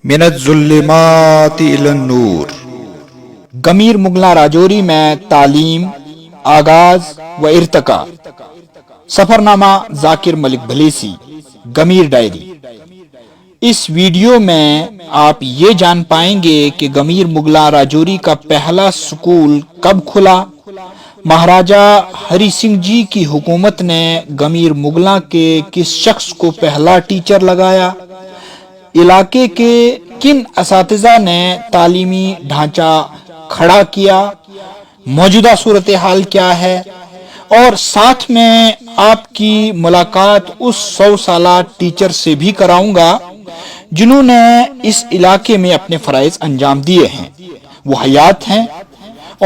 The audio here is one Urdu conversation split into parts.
من الظلمات الی النور۔ گمیر مغلاں راجوری میں تعلیم، آغاز و ارتقا۔ سفر نامہ ذاکر ملک بھلیسی، گمیر ڈائری۔ اس ویڈیو میں آپ یہ جان پائیں گے کہ گمیر مغلاں راجوری کا پہلا سکول کب کھلا، مہاراجہ ہری سنگھ جی کی حکومت نے گمیر مغلاں کے کس شخص کو پہلا ٹیچر لگایا، علاقے کے کن اساتذہ نے تعلیمی ڈھانچہ کھڑا کیا، موجودہ صورتحال کیا ہے، اور ساتھ میں آپ کی ملاقات اس 100 سالہ ٹیچر سے بھی کراؤں گا جنہوں نے اس علاقے میں اپنے فرائض انجام دیے ہیں۔ وہ حیات ہیں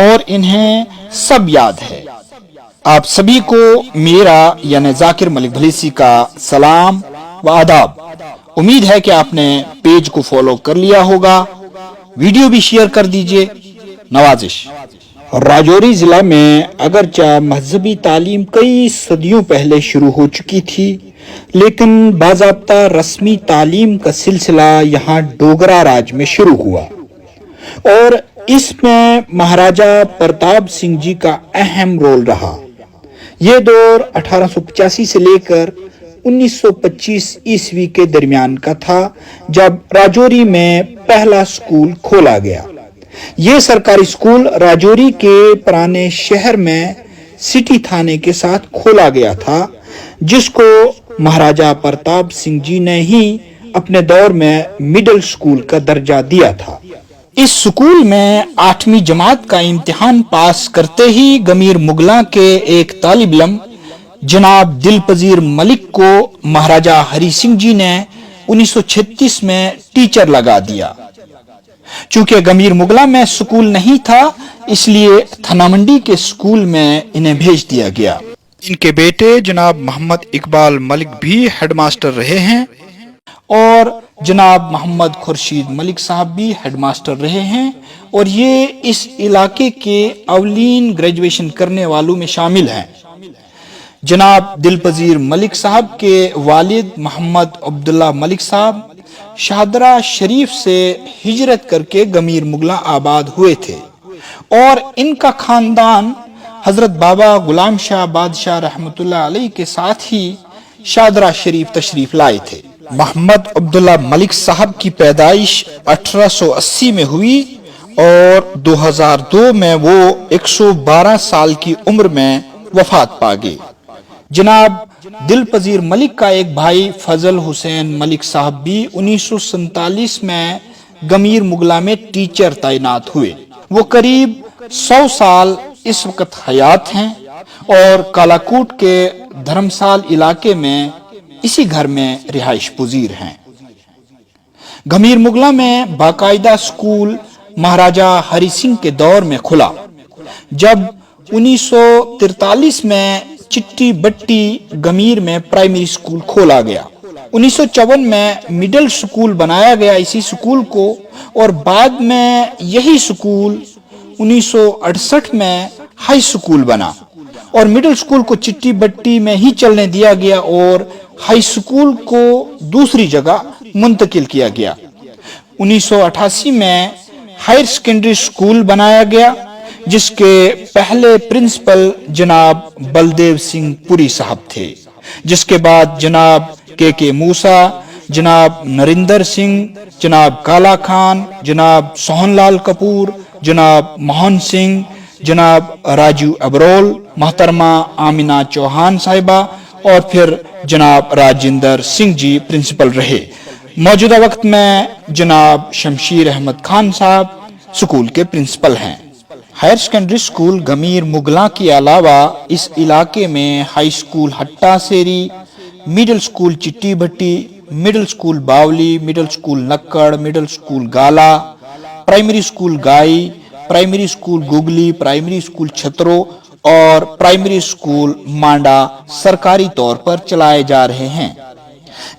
اور انہیں سب یاد ہے۔ آپ سبھی کو میرا یعنی ذاکر ملک بھلیسی کا سلام و آداب۔ امید ہے کہ آپ نے پیج کو فالو کر لیا ہوگا، ویڈیو بھی شیئر کر دیجئے۔ نوازش۔ راجوری ضلع میں اگرچہ مذہبی تعلیم کئی صدیوں پہلے شروع ہو چکی تھی، لیکن باضابطہ رسمی تعلیم کا سلسلہ یہاں ڈوگرا راج میں شروع ہوا، اور اس میں مہاراجہ پرتاپ سنگھ جی کا اہم رول رہا۔ یہ دور 1885 سے لے کر 1925 عیسوی کے درمیان کا تھا جب راجوری میں پہلا سکول کھولا گیا۔ یہ سرکاری سکول راجوری کے پرانے شہر میں سٹی تھانے کے ساتھ کھولا گیا تھا، جس کو مہاراجہ پرتاپ سنگھ جی نے ہی اپنے دور میں مڈل سکول کا درجہ دیا تھا۔ اس سکول میں 8ویں جماعت کا امتحان پاس کرتے ہی گمیر مغلاں کے ایک طالب علم جناب دل پذیر ملک کو مہاراجہ ہری سنگھ جی نے 1936 میں ٹیچر لگا دیا۔ چونکہ گمیر مغلاں میں سکول نہیں تھا، اس لیے تھنا منڈی کے سکول میں انہیں بھیج دیا گیا۔ ان کے بیٹے جناب محمد اقبال ملک بھی ہیڈ ماسٹر رہے ہیں، اور جناب محمد خورشید ملک صاحب بھی ہیڈ ماسٹر رہے ہیں، اور یہ اس علاقے کے اولین گریجویشن کرنے والوں میں شامل ہیں۔ جناب دل پذیر ملک صاحب کے والد محمد عبداللہ ملک صاحب شاہدرہ شریف سے ہجرت کر کے گمیر مغلاں آباد ہوئے تھے، اور ان کا خاندان حضرت بابا غلام شاہ بادشاہ رحمۃ اللہ علیہ کے ساتھ ہی شاہدرہ شریف تشریف لائے تھے۔ محمد عبداللہ ملک صاحب کی پیدائش 1880 میں ہوئی، اور 2002 میں وہ 112 سال کی عمر میں وفات پا گئے۔ جناب دل پذیر ملک کا ایک بھائی فضل حسین ملک صاحب بھی 1947 میں گمیر مغلاں میں ٹیچر تعینات ہوئے۔ وہ قریب 100 سال اس وقت حیات ہیں اور کالاکوٹ کے دھرمسال علاقے میں اسی گھر میں رہائش پذیر ہیں۔ گمیر مغلاں میں باقاعدہ سکول مہاراجہ ہری سنگھ کے دور میں کھلا۔ جب 1943 میں چٹی بٹی گمیر میں پرائمری سکول کھولا گیا، 1954 میں مڈل سکول بنایا گیا اسی سکول کو، اور بعد میں یہی سکول 1968 میں ہائی سکول بنا، اور مڈل سکول کو چٹی بٹی میں ہی چلنے دیا گیا اور ہائی سکول کو دوسری جگہ منتقل کیا گیا۔ 1988 میں ہائر سیکنڈری سکول بنایا گیا، جس کے پہلے پرنسپل جناب بلدیو سنگھ پوری صاحب تھے، جس کے بعد جناب کے موسیٰ، جناب نریندر سنگھ، جناب کالا خان، جناب سوہن لال کپور، جناب موہن سنگھ، جناب راجو ابرول، محترمہ آمینہ چوہان صاحبہ، اور پھر جناب راجندر سنگھ جی پرنسپل رہے۔ موجودہ وقت میں جناب شمشیر احمد خان صاحب سکول کے پرنسپل ہیں۔ ہائر سیکنڈری سکول گمیر مغلاں کے علاوہ اس علاقے میں ہائی سکول ہٹا سیری، middle school Chitti Bhatti, middle school Baoli, middle school Nikkar, middle school Gala, primary school Gai, primary school Gagli, primary school Chhatro اور پرائمری سکول مانڈا سرکاری طور پر چلائے جا رہے ہیں،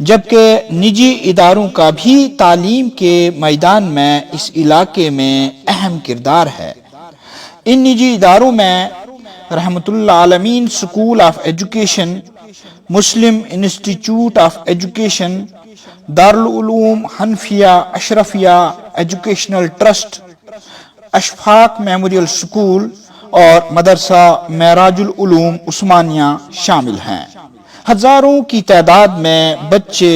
جبکہ نجی اداروں کا بھی تعلیم کے میدان میں اس علاقے میں اہم کردار ہے۔ ان نجی اداروں میں رحمت اللہ عالمین school of education, Muslim institute of education, Darul Uloom Hanafia Ashrafia educational trust, Ashfaq memorial school اور مدرسہ معراج العلوم عثمانیہ شامل ہیں۔ ہزاروں کی تعداد میں بچے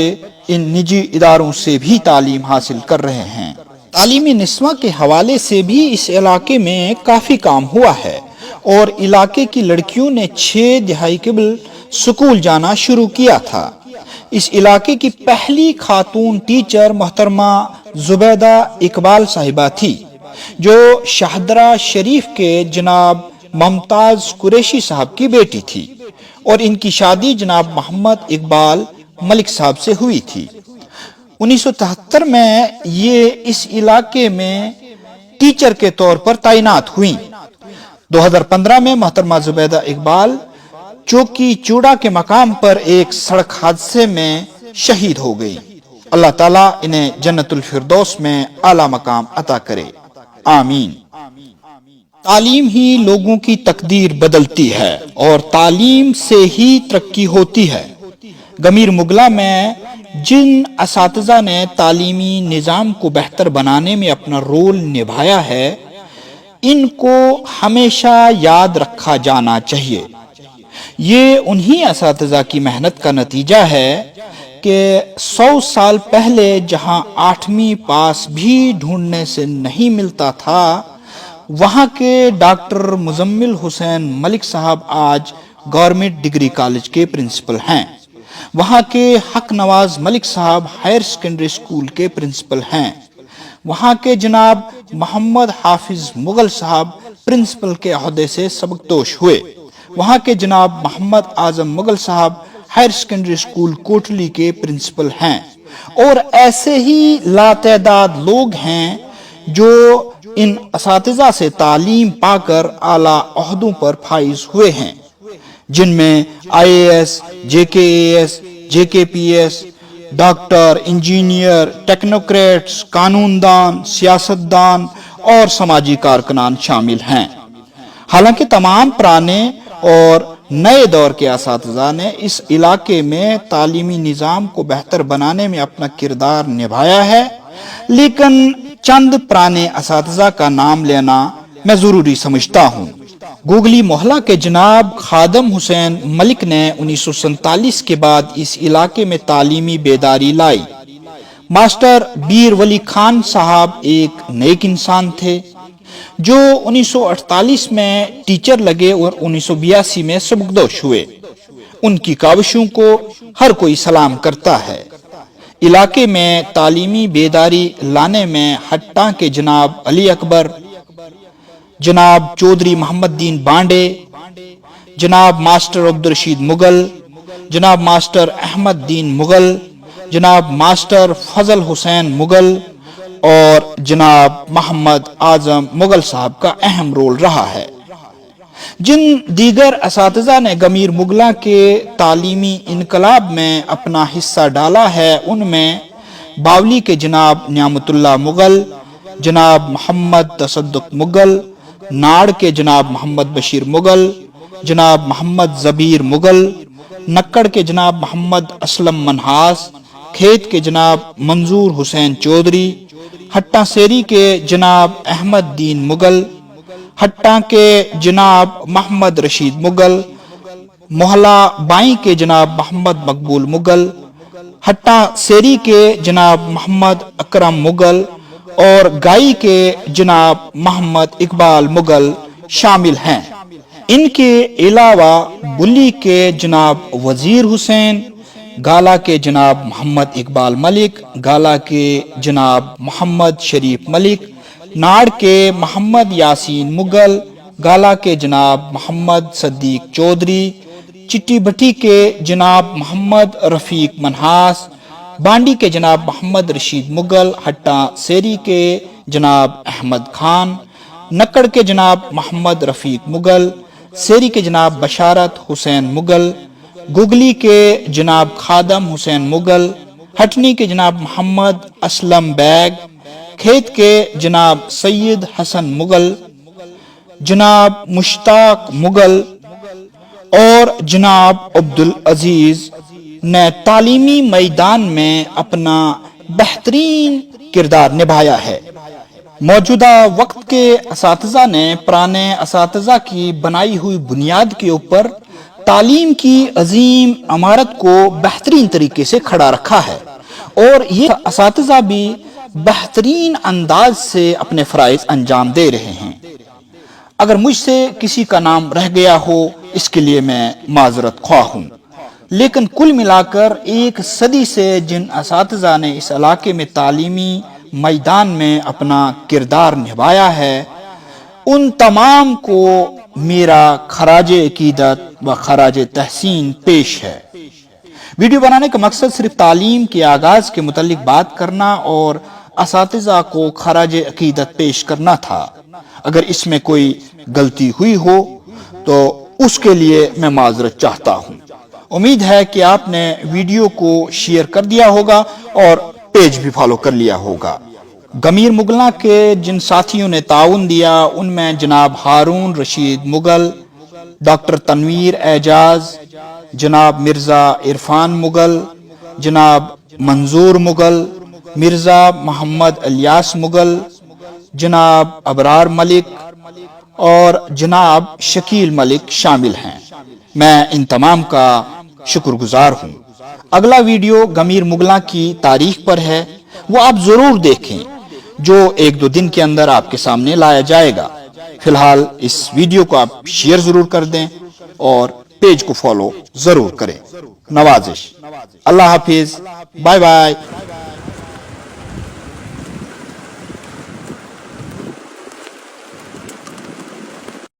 ان نجی اداروں سے بھی تعلیم حاصل کر رہے ہیں۔ تعلیمی نسواں کے حوالے سے بھی اس علاقے میں کافی کام ہوا ہے اور علاقے کی لڑکیوں نے 6 دہائی قبل سکول جانا شروع کیا تھا۔ اس علاقے کی پہلی خاتون ٹیچر محترمہ زبیدہ اقبال صاحبہ تھی، جو شاہدرہ شریف کے جناب ممتاز قریشی صاحب کی بیٹی تھی، اور ان کی شادی جناب محمد اقبال ملک صاحب سے ہوئی تھی۔ 1973 میں یہ اس علاقے میں ٹیچر کے طور پر تعینات ہوئیں۔ 2015 میں محترمہ زبیدہ اقبال چوکی چوڑا کے مقام پر ایک سڑک حادثے میں شہید ہو گئی۔ اللہ تعالیٰ انہیں جنت الفردوس میں اعلیٰ مقام عطا کرے، آمین۔ تعلیم ہی لوگوں کی تقدیر بدلتی ہے اور تعلیم سے ہی ترقی ہوتی ہے۔ گمیر مغلاں میں جن اساتذہ نے تعلیمی نظام کو بہتر بنانے میں اپنا رول نبھایا ہے، ان کو ہمیشہ یاد رکھا جانا چاہیے۔ یہ انہی اساتذہ کی محنت کا نتیجہ ہے کہ 100 سال پہلے جہاں 8ویں پاس بھی ڈھونڈنے سے نہیں ملتا تھا، وہاں کے ڈاکٹر مزمل حسین ملک صاحب آج گورنمنٹ ڈگری کالج کے پرنسپل ہیں۔ وہاں کے حق نواز ملک صاحب ہائر سیکنڈری اسکول کے پرنسپل ہیں۔ وہاں کے جناب محمد حافظ مغل صاحب پرنسپل کے عہدے سے سبکدوش ہوئے۔ وہاں کے جناب محمد اعظم مغل صاحب ہائر سیکنڈری اسکول کوٹلی کے پرنسپل ہیں، اور ایسے ہی لاتعداد لوگ ہیں جو ان اساتذہ سے تعلیم پا کر اعلیٰ عہدوں پر فائز ہوئے ہیں، جن میں IAS، JKAS، JKPS، doctor, engineer, technocrats, قانون دان، سیاست دان اور سماجی کارکنان شامل ہیں۔ حالانکہ تمام پرانے اور نئے دور کے اساتذہ نے اس علاقے میں تعلیمی نظام کو بہتر بنانے میں اپنا کردار نبھایا ہے، لیکن چند پرانے اساتذہ کا نام لینا میں ضروری سمجھتا ہوں۔ گوگلی محلہ کے جناب خادم حسین ملک نے 1947 کے بعد اس علاقے میں تعلیمی بیداری لائی۔ ماسٹر بیر ولی خان صاحب ایک نیک انسان تھے جو 1948 میں ٹیچر لگے اور 1982 میں سبکدوش ہوئے۔ ان کی کاوشوں کو ہر کوئی سلام کرتا ہے۔ علاقے میں تعلیمی بیداری لانے میں ہٹاں کے جناب علی اکبر، جناب چودھری محمد دین بانڈے، جناب ماسٹر عبدالرشید مغل، جناب ماسٹر احمد دین مغل، جناب ماسٹر فضل حسین مغل اور جناب محمد اعظم مغل صاحب کا اہم رول رہا ہے۔ جن دیگر اساتذہ نے گمیر مغلاں کے تعلیمی انقلاب میں اپنا حصہ ڈالا ہے، ان میں باولی کے جناب نعمت اللہ مغل، جناب محمد تصدق مغل، ناڑ کے جناب محمد بشیر مغل، جناب محمد زبیر مغل، نکڑ کے جناب محمد اسلم منہاس، کھیت کے جناب منظور حسین چودھری، ہٹا سیری کے جناب احمد دین مغل، ہٹا کے جناب محمد رشید مغل، محلہ بائیں کے جناب محمد مقبول مغل، ہٹا سیری کے جناب محمد اکرم مغل اور گائی کے جناب محمد اقبال مغل شامل ہیں۔ ان کے علاوہ بلی کے جناب وزیر حسین، گالا کے جناب محمد اقبال ملک، گالا کے جناب محمد شریف ملک، ناڑ کے محمد یاسین مغل، گالا کے جناب محمد صدیق چودھری، چٹی بٹی کے جناب محمد رفیق منہاس، بانڈی کے جناب محمد رشید مغل، ہٹا سیری کے جناب احمد خان، نکڑ کے جناب محمد رفیق مغل، سیری کے جناب بشارت حسین مغل، گگلی کے جناب خادم حسین مغل، ہٹنی کے جناب محمد اسلم بیگ، کھیت کے جناب سید حسن مغل، جناب مشتاق مغل اور جناب عبدالعزیز نے تعلیمی میدان میں اپنا بہترین کردار نبھایا ہے۔ موجودہ وقت کے اساتذہ نے پرانے اساتذہ کی بنائی ہوئی بنیاد کے اوپر تعلیم کی عظیم عمارت کو بہترین طریقے سے کھڑا رکھا ہے، اور یہ اساتذہ بھی بہترین انداز سے اپنے فرائض انجام دے رہے ہیں۔ اگر مجھ سے کسی کا نام رہ گیا ہو اس کے لیے میں معذرت خواہ ہوں، لیکن کل ملا کر ایک صدی سے جن اساتذہ نے اس علاقے میں تعلیمی میدان میں اپنا کردار نبھایا ہے، ان تمام کو میرا خراج عقیدت و خراج تحسین پیش ہے۔ ویڈیو بنانے کا مقصد صرف تعلیم کے آغاز کے متعلق بات کرنا اور اساتذہ کو خراج عقیدت پیش کرنا تھا۔ اگر اس میں کوئی غلطی ہوئی ہو تو اس کے لیے میں معذرت چاہتا ہوں۔ امید ہے کہ آپ نے ویڈیو کو شیئر کر دیا ہوگا اور پیج بھی فالو کر لیا ہوگا۔ گمیر مغلاں کے جن ساتھیوں نے تعاون دیا ان میں جناب ہارون رشید مغل، ڈاکٹر تنویر اعجاز، جناب مرزا عرفان مغل، جناب منظور مغل، مرزا محمد الیاس مغل، جناب ابرار ملک اور جناب شکیل ملک شامل ہیں۔ میں ان تمام کا شکر گزار ہوں۔ اگلا ویڈیو گمیر مغلاں کی تاریخ پر ہے، وہ آپ ضرور دیکھیں، جو 1-2 دن کے اندر آپ کے سامنے لایا جائے گا۔ فی الحال اس ویڈیو کو آپ شیئر ضرور کر دیں اور پیج کو فالو ضرور کریں۔ نوازش۔ اللہ حافظ، بائے بائے۔